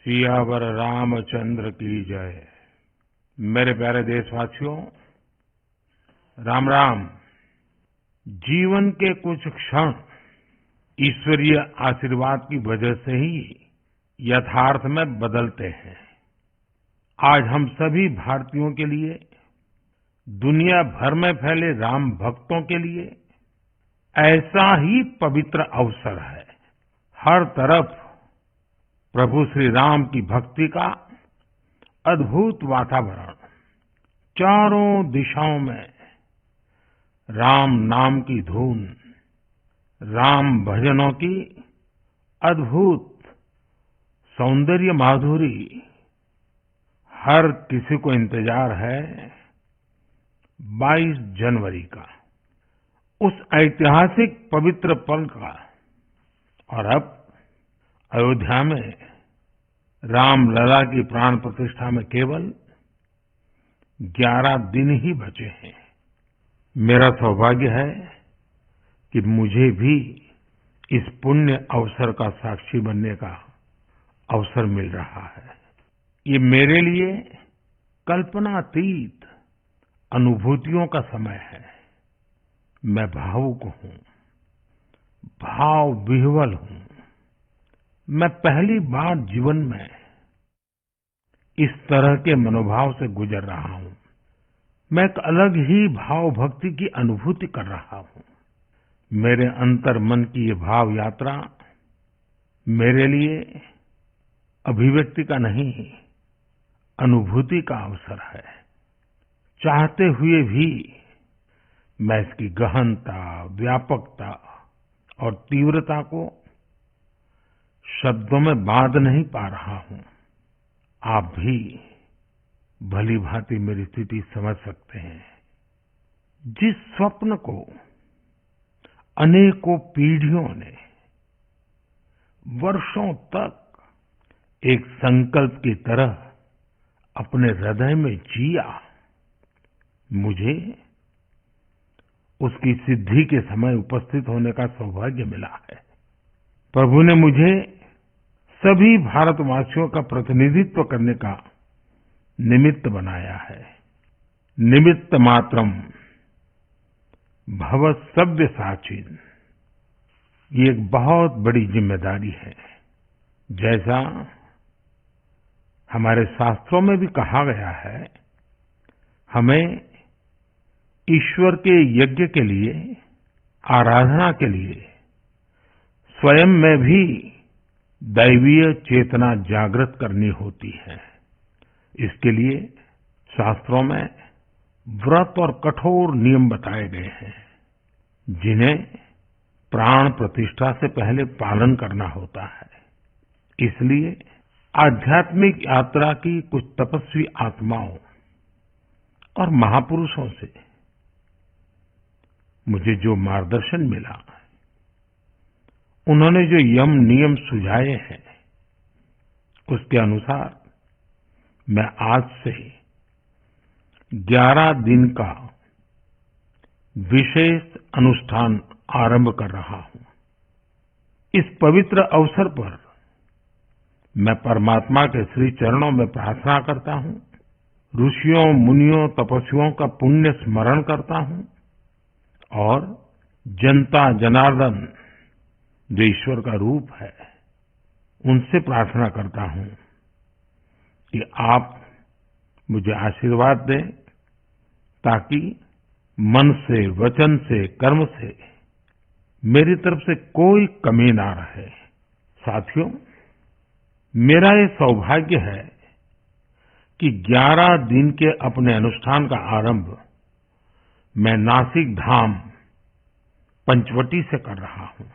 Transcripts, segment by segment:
सियावर रामचंद्र की जय। मेरे प्यारे देशवासियों, राम राम। जीवन के कुछ क्षण ईश्वरीय आशीर्वाद की वजह से ही यथार्थ में बदलते हैं। आज हम सभी भारतीयों के लिए, दुनिया भर में फैले राम भक्तों के लिए ऐसा ही पवित्र अवसर है। हर तरफ प्रभु श्री राम की भक्ति का अद्भुत वातावरण, चारों दिशाओं में राम नाम की धून, राम भजनों की अद्भुत सौंदर्य माधुरी। हर किसी को इंतजार है 22 जनवरी का, उस ऐतिहासिक पवित्र पल का। और अब अयोध्या में रामलला की प्राण प्रतिष्ठा में केवल 11 दिन ही बचे हैं। मेरा सौभाग्य है कि मुझे भी इस पुण्य अवसर का साक्षी बनने का अवसर मिल रहा है। ये मेरे लिए कल्पनातीत अनुभूतियों का समय है। मैं भावुक हूं, भाव विह्वल हूं। मैं पहली बार जीवन में इस तरह के मनोभाव से गुजर रहा हूं। मैं एक अलग ही भाव भक्ति की अनुभूति कर रहा हूं। मेरे अंतर मन की ये भाव यात्रा मेरे लिए अभिव्यक्ति का नहीं, अनुभूति का अवसर है। चाहते हुए भी मैं इसकी गहनता, व्यापकता और तीव्रता को शब्दों में बांध नहीं पा रहा हूं। आप भी भली भांति मेरी स्थिति समझ सकते हैं। जिस स्वप्न को अनेकों पीढ़ियों ने वर्षों तक एक संकल्प की तरह अपने हृदय में जिया, मुझे उसकी सिद्धि के समय उपस्थित होने का सौभाग्य मिला है। प्रभु ने मुझे सभी भारतवासियों का प्रतिनिधित्व करने का निमित्त बनाया है। निमित्त मात्रम भव सव्यसाचिन। ये एक बहुत बड़ी जिम्मेदारी है। जैसा हमारे शास्त्रों में भी कहा गया है, हमें ईश्वर के यज्ञ के लिए, आराधना के लिए स्वयं में भी दैवीय चेतना जागृत करनी होती है। इसके लिए शास्त्रों में व्रत और कठोर नियम बताए गए हैं, जिन्हें प्राण प्रतिष्ठा से पहले पालन करना होता है। इसलिए आध्यात्मिक यात्रा की कुछ तपस्वी आत्माओं और महापुरुषों से मुझे जो मार्गदर्शन मिला, उन्होंने जो यम नियम सुझाए हैं, उसके अनुसार मैं आज से 11 दिन का विशेष अनुष्ठान आरंभ कर रहा हूं। इस पवित्र अवसर पर मैं परमात्मा के श्री चरणों में प्रार्थना करता हूं, ऋषियों, मुनियों, तपस्वियों का पुण्य स्मरण करता हूं और जनता जनार्दन, जो ईश्वर का रूप है, उनसे प्रार्थना करता हूं कि आप मुझे आशीर्वाद दें, ताकि मन से, वचन से, कर्म से मेरी तरफ से कोई कमी ना रहे। साथियों, मेरा ये सौभाग्य है कि 11 दिन के अपने अनुष्ठान का आरंभ मैं नासिक धाम पंचवटी से कर रहा हूं।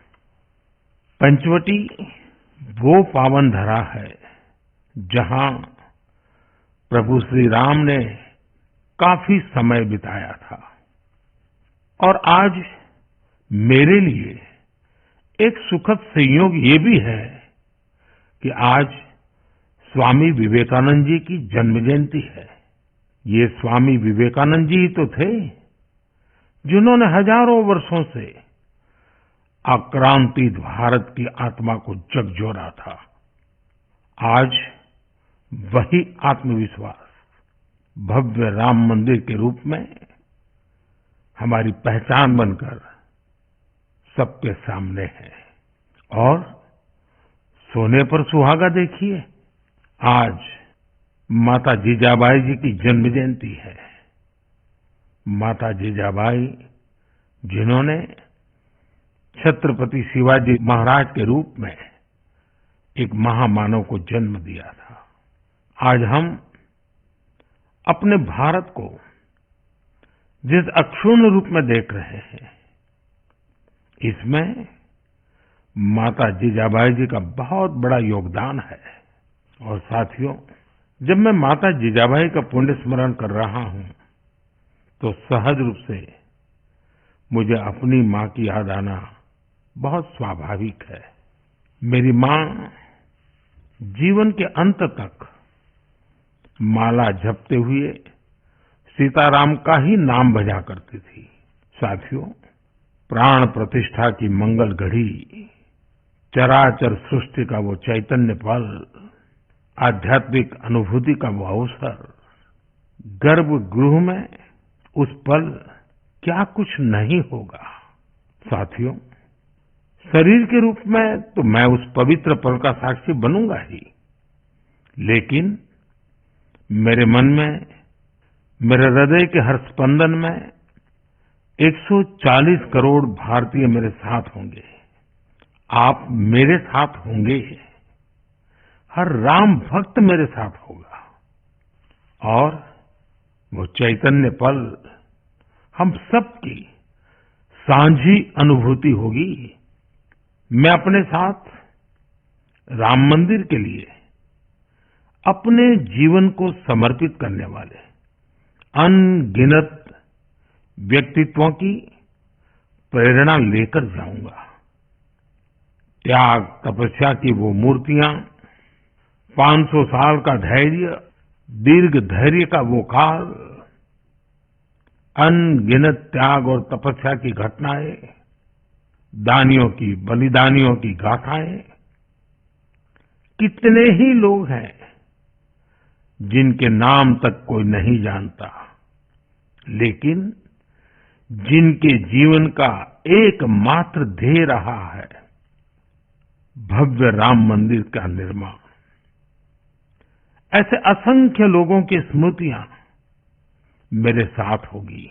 पंचवटी वो पावन धरा है जहां प्रभु श्री राम ने काफी समय बिताया था। और आज मेरे लिए एक सुखद संयोग ये भी है कि आज स्वामी विवेकानंद जी की जन्म जयंती है। ये स्वामी विवेकानंद जी ही तो थे जिन्होंने हजारों वर्षों से आक्रांतित भारत की आत्मा को झकझोरा था। आज वही आत्मविश्वास भव्य राम मंदिर के रूप में हमारी पहचान बनकर सबके सामने है। और सोने पर सुहागा देखिए, आज माता जीजाबाई जी की जन्म जयंती है। माता जीजाबाई जिन्होंने छत्रपति शिवाजी महाराज के रूप में एक महामानव को जन्म दिया था। आज हम अपने भारत को जिस अक्षुण्ण रूप में देख रहे हैं, इसमें माता जीजाबाई जी का बहुत बड़ा योगदान है। और साथियों, जब मैं माता जीजाबाई का पुण्य स्मरण कर रहा हूं तो सहज रूप से मुझे अपनी मां की याद आना बहुत स्वाभाविक है। मेरी मां जीवन के अंत तक माला जपते हुए सीताराम का ही नाम भजा करती थी। साथियों, प्राण प्रतिष्ठा की मंगल घड़ी, चराचर सृष्टि का वो चैतन्य पल, आध्यात्मिक अनुभूति का वो अवसर, गर्भगृह में उस पल क्या कुछ नहीं होगा। साथियों, शरीर के रूप में तो मैं उस पवित्र पल का साक्षी बनूंगा ही, लेकिन मेरे मन में, मेरे हृदय के हर स्पंदन में 140 करोड़ भारतीय मेरे साथ होंगे। आप मेरे साथ होंगे, हर राम भक्त मेरे साथ होगा और वो चैतन्य पल हम सबकी साझी अनुभूति होगी। मैं अपने साथ राम मंदिर के लिए अपने जीवन को समर्पित करने वाले अनगिनत व्यक्तित्वों की प्रेरणा लेकर जाऊंगा। त्याग तपस्या की वो मूर्तियां, 500 साल का धैर्य, दीर्घ धैर्य का वो काल, अनगिनत त्याग और तपस्या की घटनाएं, दानियों की, बलिदानियों की गाथाएं, कितने ही लोग हैं जिनके नाम तक कोई नहीं जानता, लेकिन जिनके जीवन का एकमात्र ध्येय रहा है भव्य राम मंदिर का निर्माण। ऐसे असंख्य लोगों की स्मृतियां मेरे साथ होगी।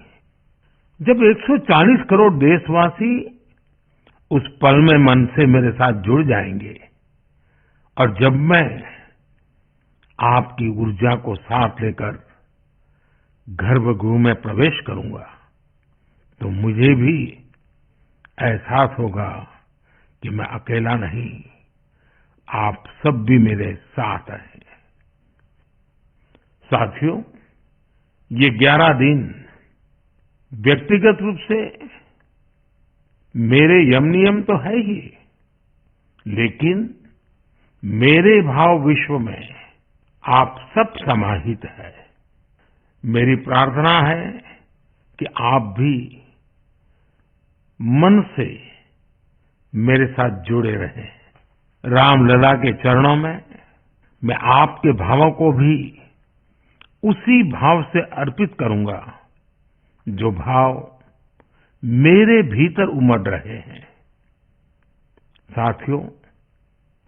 जब 140 करोड़ देशवासी उस पल में मन से मेरे साथ जुड़ जाएंगे और जब मैं आपकी ऊर्जा को साथ लेकर गर्भगृह में प्रवेश करूंगा तो मुझे भी एहसास होगा कि मैं अकेला नहीं, आप सब भी मेरे साथ हैं। साथियों, ये 11 दिन व्यक्तिगत रूप से मेरे यम नियम तो है ही, लेकिन मेरे भाव विश्व में आप सब समाहित है। मेरी प्रार्थना है कि आप भी मन से मेरे साथ जुड़े रहें। रामलला के चरणों में मैं आपके भावों को भी उसी भाव से अर्पित करूंगा जो भाव मेरे भीतर उमड़ रहे हैं। साथियों,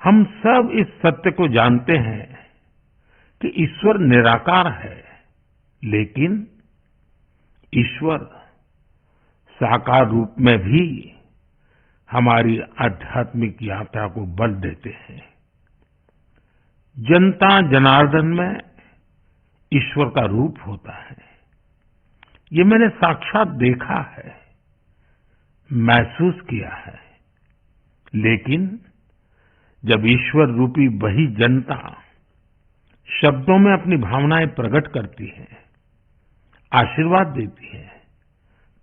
हम सब इस सत्य को जानते हैं कि ईश्वर निराकार है, लेकिन ईश्वर साकार रूप में भी हमारी आध्यात्मिक यात्रा को बल देते हैं। जनता जनार्दन में ईश्वर का रूप होता है। ये मैंने साक्षात देखा है, महसूस किया है। लेकिन जब ईश्वर रूपी वही जनता शब्दों में अपनी भावनाएं प्रकट करती है, आशीर्वाद देती है,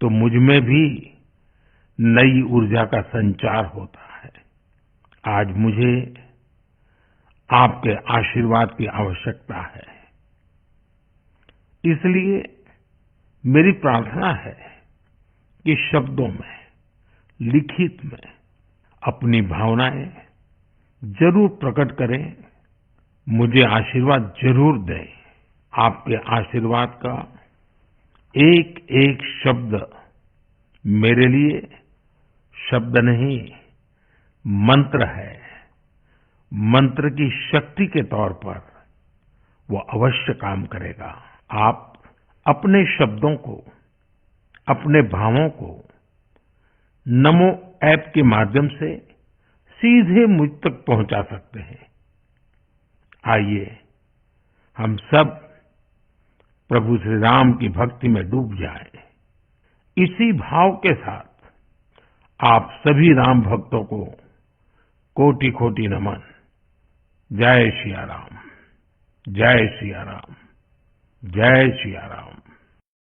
तो मुझ में भी नई ऊर्जा का संचार होता है। आज मुझे आपके आशीर्वाद की आवश्यकता है। इसलिए मेरी प्रार्थना है कि शब्दों में, लिखित में अपनी भावनाएं जरूर प्रकट करें मुझे आशीर्वाद जरूर दें। आपके आशीर्वाद का एक एक शब्द मेरे लिए शब्द नहीं, मंत्र है। मंत्र की शक्ति के तौर पर वो अवश्य काम करेगा। आप अपने शब्दों को, अपने भावों को नमो ऐप के माध्यम से सीधे मुझ तक पहुंचा सकते हैं। आइए हम सब प्रभु श्री राम की भक्ति में डूब जाएं। इसी भाव के साथ आप सभी राम भक्तों को कोटि कोटि नमन। जय सिया राम, जय सिया राम, जय सिया राम।